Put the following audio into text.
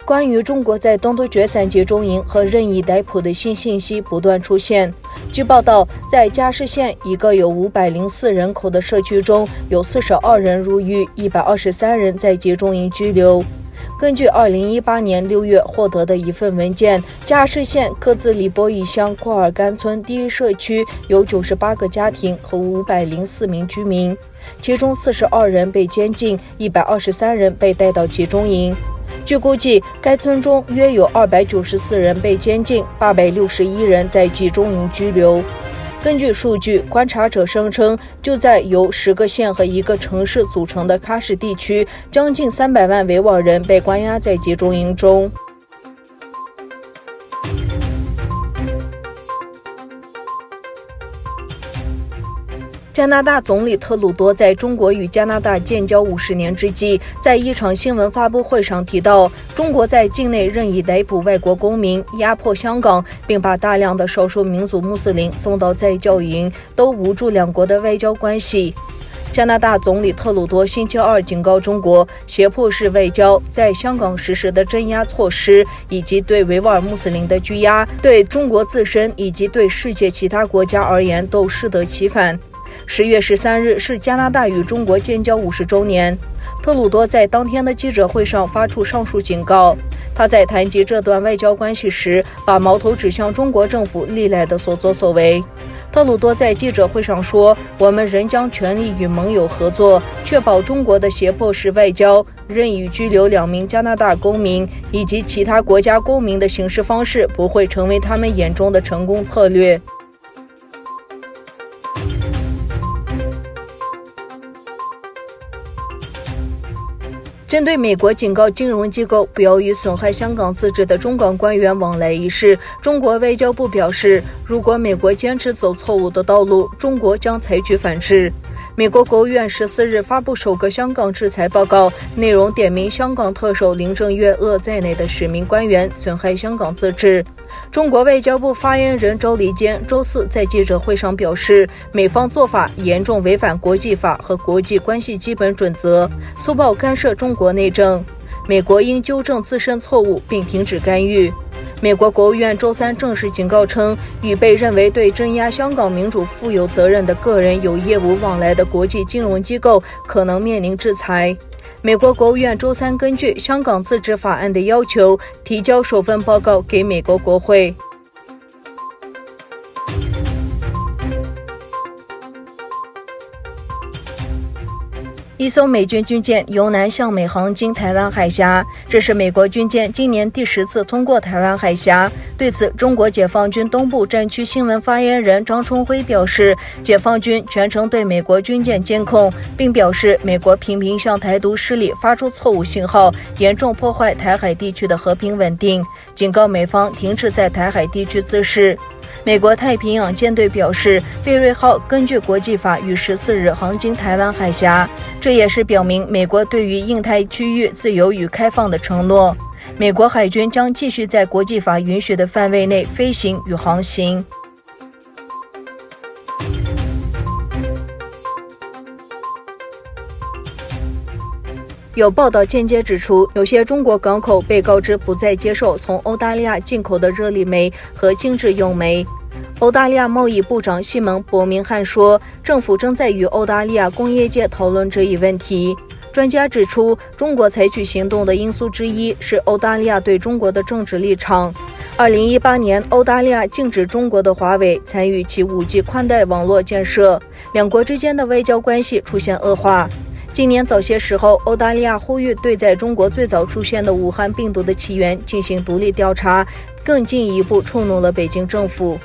关于中国在东突厥3集中营和任意逮捕的新信息不断出现。据报道，在嘉释县一个有504人口的社区中，有42人入狱，123人在集中营拘留。根据2018年6月获得的一份文件，嘉释县克孜里波伊乡库尔干村第一社区有98个家庭和504名居民，其中42人被监禁，123人被带到集中营。据估计，该村中约有294人被监禁，861人在集中营拘留。根据数据，观察者声称，就在由10个县和1个城市组成的喀什地区，将近300万维吾尔人被关押在集中营中。加拿大总理特鲁多在中国与加拿大建交50年之际，在一场新闻发布会上提到，中国在境内任意逮捕外国公民，压迫香港，并把大量的少数民族穆斯林送到再教营，都无助两国的外交关系。加拿大总理特鲁多星期二警告中国，胁迫式外交在香港实施的镇压措施，以及对维吾尔穆斯林的拘押，对中国自身以及对世界其他国家而言都适得其反。10月13日是加拿大与中国建交50周年，特鲁多在当天的记者会上发出上述警告。他在谈及这段外交关系时，把矛头指向中国政府历来的所作所为。特鲁多在记者会上说，我们仍将全力与盟友合作，确保中国的胁迫式外交、任意拘留2名加拿大公民以及其他国家公民的行事方式不会成为他们眼中的成功策略。针对美国警告金融机构不要与损害香港自治的中港官员往来一事，中国外交部表示，如果美国坚持走错误的道路，中国将采取反制。美国国务院14日发布首个香港制裁报告，内容点名香港特首林郑月娥在内的10名官员损害香港自治。中国外交部发言人周立坚周四在记者会上表示，美方做法严重违反国际法和国际关系基本准则，粗暴干涉中国内政，美国应纠正自身错误并停止干预。美国国务院周三正式警告称，与被认为对镇压香港民主负有责任的个人有业务往来的国际金融机构可能面临制裁。美国国务院周三根据香港自治法案的要求，提交首份报告给美国国会。一艘美军军舰由南向美航经台湾海峡，这是美国军舰今年第10次通过台湾海峡。对此，中国解放军东部战区新闻发言人张春辉表示，解放军全程对美国军舰监控，并表示美国频频向台独势力发出错误信号，严重破坏台海地区的和平稳定，警告美方停止在台海地区滋事。美国太平洋舰队表示，贝瑞号根据国际法于14日航经台湾海峡，这也是表明美国对于印太区域自由与开放的承诺。美国海军将继续在国际法允许的范围内飞行与航行。有报道间接指出，有些中国港口被告知不再接受从澳大利亚进口的热力煤和精制用煤。澳大利亚贸易部长西蒙·伯明翰说，政府正在与澳大利亚工业界讨论这一问题。专家指出，中国采取行动的因素之一是澳大利亚对中国的政治立场。2018年，澳大利亚禁止中国的华为参与其5G 宽带网络建设，两国之间的外交关系出现恶化。今年早些时候，澳大利亚呼吁对在中国最早出现的武汉病毒的起源进行独立调查，更进一步触怒了北京政府。